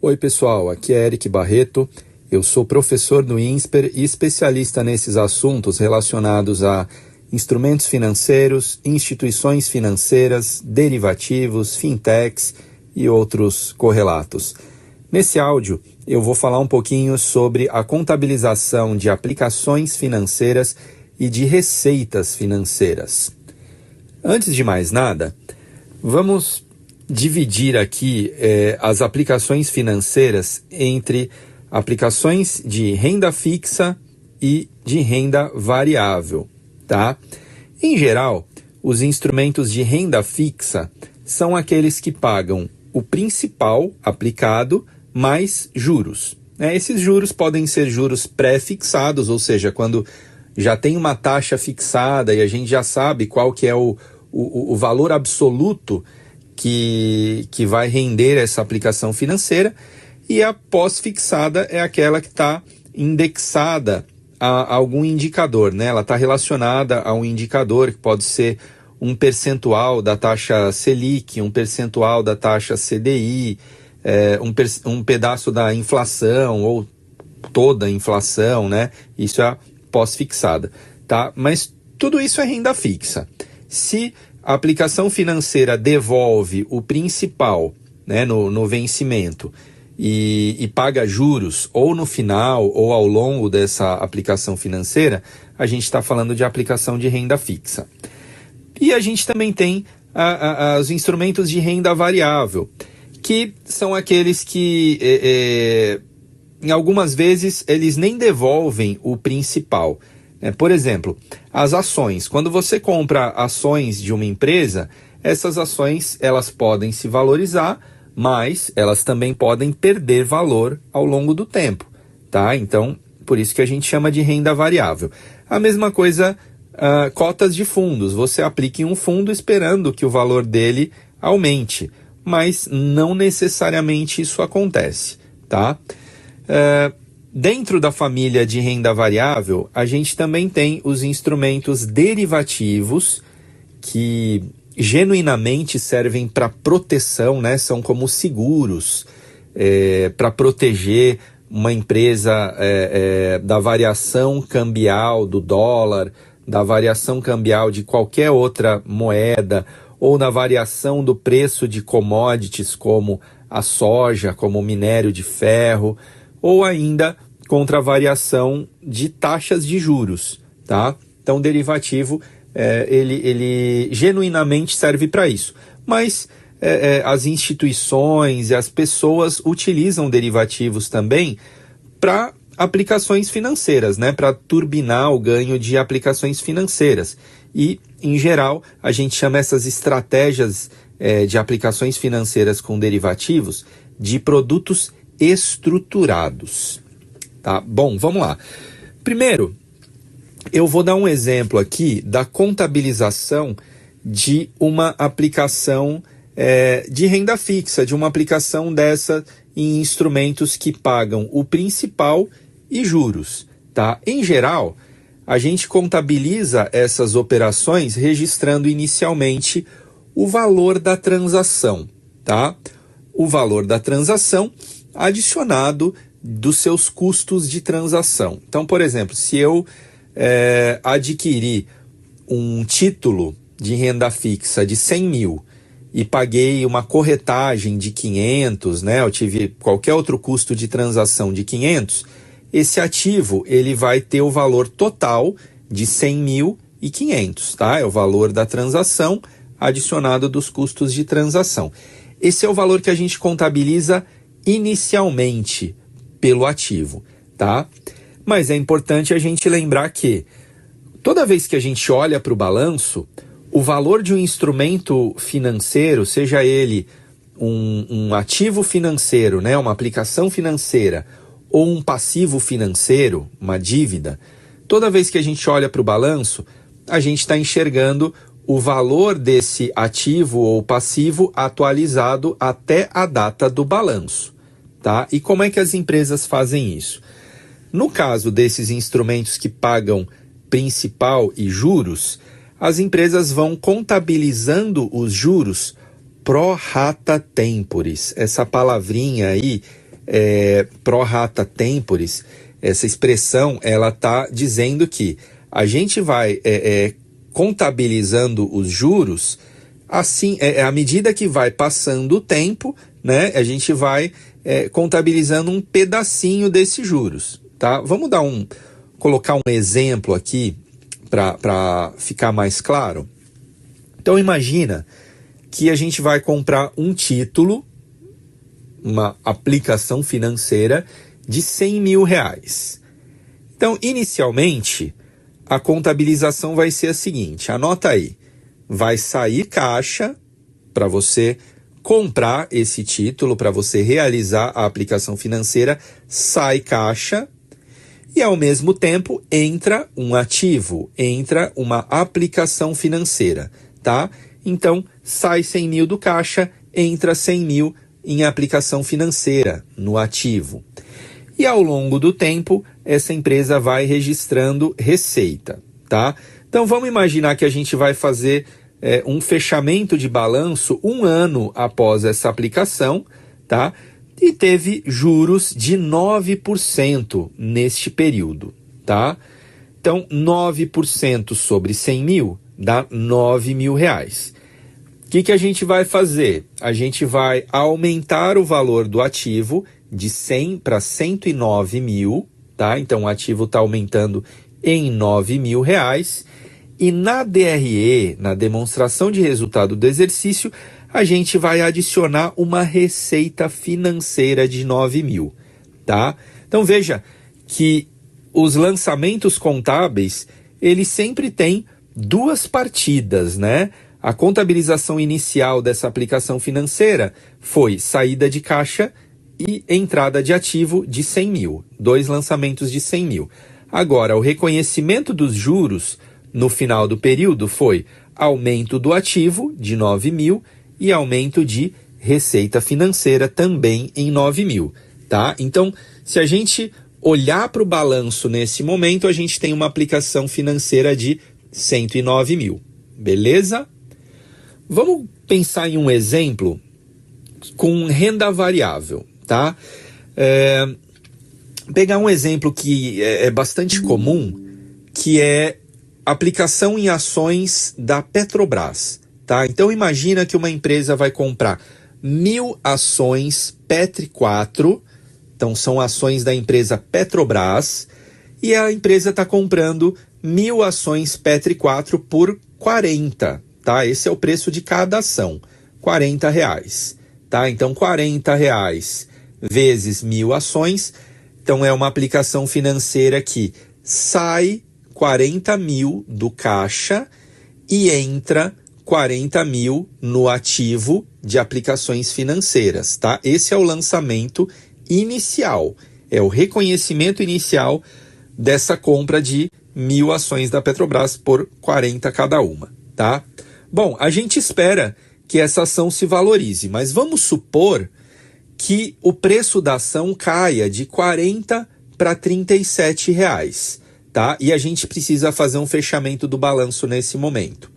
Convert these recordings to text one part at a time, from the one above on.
Oi pessoal, aqui é Eric Barreto, eu sou professor no INSPER e especialista nesses assuntos relacionados a instrumentos financeiros, instituições financeiras, derivativos, fintechs e outros correlatos. Nesse áudio eu vou falar um pouquinho sobre a contabilização de aplicações financeiras e de receitas financeiras. Antes de mais nada, vamos dividir aqui as aplicações financeiras entre aplicações de renda fixa e de renda variável, tá? Em geral, os instrumentos de renda fixa são aqueles que pagam o principal aplicado mais juros. Esses juros podem ser juros pré-fixados, ou seja, quando já tem uma taxa fixada e a gente já sabe qual que é o valor absoluto que vai render essa aplicação financeira, e a pós-fixada é aquela que está indexada a algum indicador, né? Ela está relacionada a um indicador que pode ser um percentual da taxa Selic, um percentual da taxa CDI, um pedaço da inflação ou toda a inflação, né? Isso é a pós-fixada, tá? Mas tudo isso é renda fixa. Se a aplicação financeira devolve o principal, né, no vencimento e paga juros ou no final ou ao longo dessa aplicação financeira, a gente está falando de aplicação de renda fixa. E a gente também tem os instrumentos de renda variável, que são aqueles que, em algumas vezes, eles nem devolvem o principal. Por exemplo, as ações. Quando você compra ações de uma empresa, essas ações elas podem se valorizar, mas elas também podem perder valor ao longo do tempo, tá? Então, por isso que a gente chama de renda variável. A mesma coisa, cotas de fundos. Você aplica em um fundo esperando que o valor dele aumente, mas não necessariamente isso acontece, tá? Dentro da família de renda variável, a gente também tem os instrumentos derivativos que genuinamente servem para proteção, né? São como seguros para proteger uma empresa da variação cambial do dólar, da variação cambial de qualquer outra moeda ou na variação do preço de commodities como a soja, como o minério de ferro, ou ainda contra a variação de taxas de juros, tá? Então, o derivativo, ele genuinamente serve para isso. Mas as instituições e as pessoas utilizam derivativos também para aplicações financeiras, né? Para turbinar o ganho de aplicações financeiras. E, em geral, a gente chama essas estratégias de aplicações financeiras com derivativos de produtos estruturados. Tá? Bom, vamos lá. Primeiro, eu vou dar um exemplo aqui da contabilização de uma aplicação de renda fixa, de uma aplicação dessa em instrumentos que pagam o principal e juros. Tá? Em geral, a gente contabiliza essas operações registrando inicialmente o valor da transação. Tá? O valor da transação adicionado dos seus custos de transação. Então, por exemplo, se eu adquirir um título de renda fixa de 100 mil e paguei uma corretagem de 500, né? Eu tive qualquer outro custo de transação de 500, esse ativo ele vai ter o valor total de 100.500, tá? É o valor da transação adicionado dos custos de transação. Esse é o valor que a gente contabiliza inicialmente pelo ativo, tá? Mas é importante a gente lembrar que toda vez que a gente olha para o balanço, o valor de um instrumento financeiro, seja ele um ativo financeiro, né, uma aplicação financeira, ou um passivo financeiro, uma dívida, toda vez que a gente olha para o balanço, a gente está enxergando o valor desse ativo ou passivo atualizado até a data do balanço, tá? E como é que as empresas fazem isso? No caso desses instrumentos que pagam principal e juros, as empresas vão contabilizando os juros pro rata temporis. Essa palavrinha aí pro rata temporis, essa expressão, ela está dizendo que a gente vai contabilizando os juros, assim, à medida que vai passando o tempo, né, a gente vai contabilizando um pedacinho desses juros, tá? Vamos colocar um exemplo aqui para ficar mais claro. Então imagina que a gente vai comprar um título, uma aplicação financeira de 100 mil reais. Então, inicialmente, a contabilização vai ser a seguinte, anota aí, vai sair caixa para você comprar esse título, para você realizar a aplicação financeira, sai caixa e, ao mesmo tempo, entra um ativo, entra uma aplicação financeira, tá? Então, sai 100 mil do caixa, entra 100 mil em aplicação financeira, no ativo. E ao longo do tempo, essa empresa vai registrando receita, tá? Então vamos imaginar que a gente vai fazer um fechamento de balanço 1 ano após essa aplicação, tá? E teve juros de 9% neste período, tá? Então 9% sobre 100 mil dá 9 mil reais. O que a gente vai fazer? A gente vai aumentar o valor do ativo de 100 para 109 mil, tá? Então o ativo está aumentando em 9 mil reais. E na DRE, na demonstração de resultado do exercício, a gente vai adicionar uma receita financeira de 9 mil, tá? Então veja que os lançamentos contábeis, eles sempre têm duas partidas, né? A contabilização inicial dessa aplicação financeira foi saída de caixa e entrada de ativo de 100 mil, 2 lançamentos de 100 mil. Agora, o reconhecimento dos juros no final do período foi aumento do ativo de 9 mil e aumento de receita financeira também em 9 mil, tá? Então, se a gente olhar para o balanço nesse momento, a gente tem uma aplicação financeira de 109 mil, beleza? Vamos pensar em um exemplo com renda variável, tá? Pegar um exemplo que é bastante comum, que é aplicação em ações da Petrobras, tá? Então imagina que uma empresa vai comprar 1.000 ações Petri 4, então são ações da empresa Petrobras, e a empresa está comprando 1.000 ações Petri 4 por 40, tá? Esse é o preço de cada ação, R$40, tá? Então R$40 vezes 1.000 ações, então é uma aplicação financeira que sai 40 mil do caixa e entra 40 mil no ativo de aplicações financeiras, tá? Esse é o lançamento inicial, é o reconhecimento inicial dessa compra de 1.000 ações da Petrobras por 40 cada uma, tá? Bom, a gente espera que essa ação se valorize, mas vamos supor que o preço da ação caia de 40 para R$37, tá? E a gente precisa fazer um fechamento do balanço nesse momento.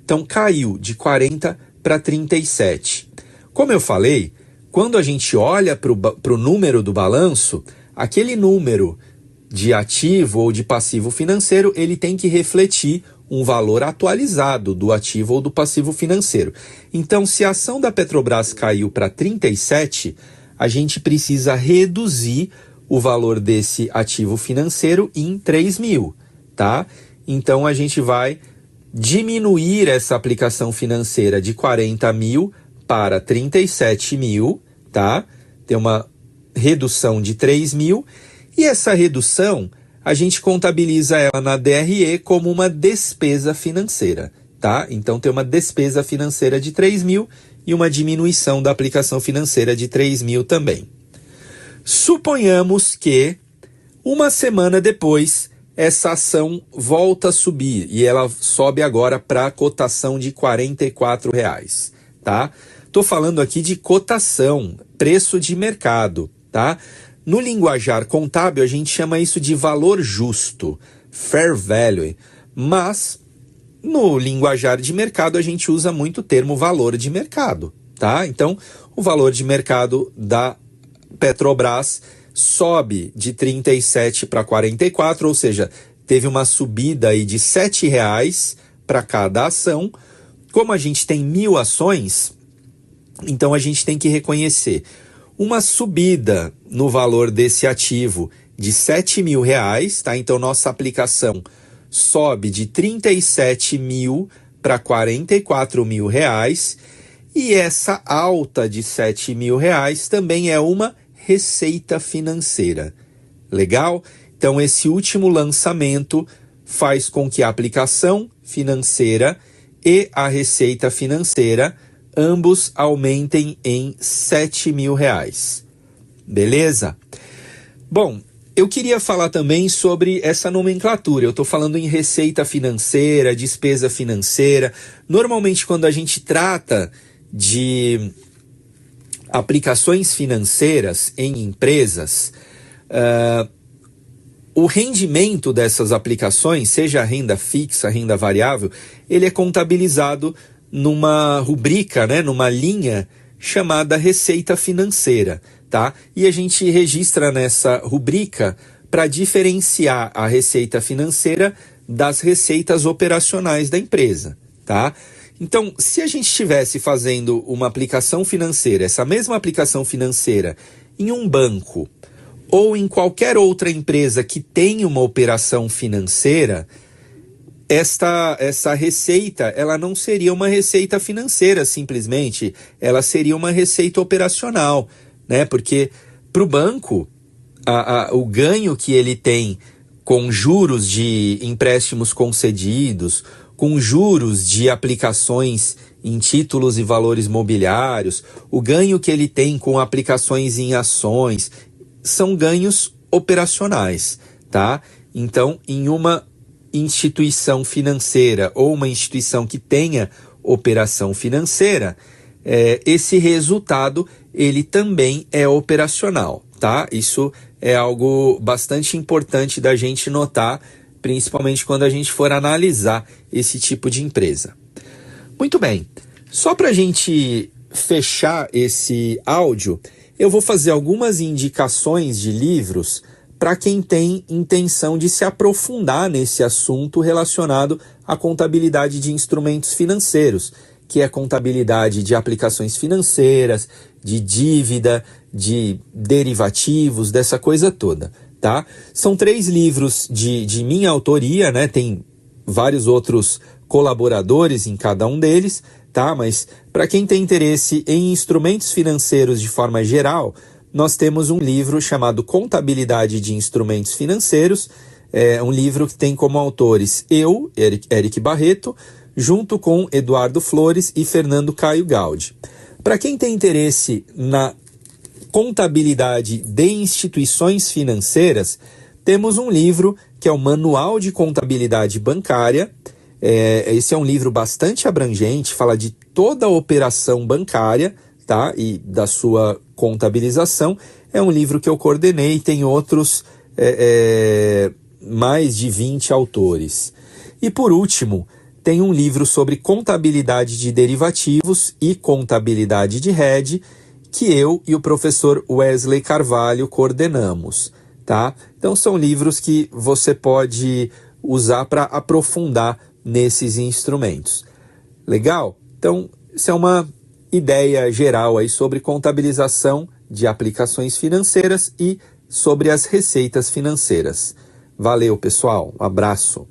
Então caiu de 40 para 37. Como eu falei, quando a gente olha para o número do balanço, aquele número de ativo ou de passivo financeiro, ele tem que refletir um valor atualizado do ativo ou do passivo financeiro. Então, se a ação da Petrobras caiu para 37, a gente precisa reduzir o valor desse ativo financeiro em 3 mil, tá? Então, a gente vai diminuir essa aplicação financeira de 40 mil para 37 mil, tá? Tem uma redução de 3 mil, e essa redução a gente contabiliza ela na DRE como uma despesa financeira, tá? Então tem uma despesa financeira de 3 mil e uma diminuição da aplicação financeira de 3 mil também. Suponhamos que uma semana depois essa ação volta a subir e ela sobe agora para a cotação de R$44, tá? Tô falando aqui de cotação, preço de mercado, tá? No linguajar contábil, a gente chama isso de valor justo, fair value, mas no linguajar de mercado a gente usa muito o termo valor de mercado, tá? Então, o valor de mercado da Petrobras sobe de 37 para 44, ou seja, teve uma subida aí de R$ 7 para cada ação. Como a gente tem 1.000 ações, então a gente tem que reconhecer uma subida no valor desse ativo de R$ 7.000, tá? Então nossa aplicação sobe de 37 mil para 44 mil reais, e essa alta de 7 mil reais também é uma receita financeira. Legal? Então esse último lançamento faz com que a aplicação financeira e a receita financeira ambos aumentem em 7 mil reais. Beleza? Bom, eu queria falar também sobre essa nomenclatura. Eu estou falando em receita financeira, despesa financeira. Normalmente, quando a gente trata de aplicações financeiras em empresas, o rendimento dessas aplicações, seja renda fixa, renda variável, ele é contabilizado numa rubrica, né, numa linha chamada receita financeira, tá? E a gente registra nessa rubrica para diferenciar a receita financeira das receitas operacionais da empresa, tá? Então, se a gente estivesse fazendo uma aplicação financeira, essa mesma aplicação financeira em um banco ou em qualquer outra empresa que tenha uma operação financeira, essa receita, ela não seria uma receita financeira simplesmente, ela seria uma receita operacional, né? Porque para o banco, o ganho que ele tem com juros de empréstimos concedidos, com juros de aplicações em títulos e valores mobiliários, o ganho que ele tem com aplicações em ações, são ganhos operacionais, tá? Então, em uma instituição financeira ou uma instituição que tenha operação financeira, esse resultado ele também é operacional, tá? Isso é algo bastante importante da gente notar, principalmente quando a gente for analisar esse tipo de empresa. Muito bem, só para a gente fechar esse áudio, eu vou fazer algumas indicações de livros para quem tem intenção de se aprofundar nesse assunto relacionado à contabilidade de instrumentos financeiros, que é contabilidade de aplicações financeiras, de dívida, de derivativos, dessa coisa toda, tá? São 3 livros de minha autoria, né? Tem vários outros colaboradores em cada um deles, tá? Mas para quem tem interesse em instrumentos financeiros de forma geral, nós temos um livro chamado Contabilidade de Instrumentos Financeiros, um livro que tem como autores eu, Eric Barreto, junto com Eduardo Flores e Fernando Caio Gaudi. Para quem tem interesse na contabilidade de instituições financeiras, temos um livro que é o Manual de Contabilidade Bancária. Esse é um livro bastante abrangente, fala de toda a operação bancária, tá? E da sua contabilização. É um livro que eu coordenei, tem outros mais de 20 autores. E por último, tem um livro sobre contabilidade de derivativos e contabilidade de hedge, que eu e o professor Wesley Carvalho coordenamos, tá? Então são livros que você pode usar para aprofundar nesses instrumentos. Legal? Então, isso é uma ideia geral aí sobre contabilização de aplicações financeiras e sobre as receitas financeiras. Valeu, pessoal. Um abraço.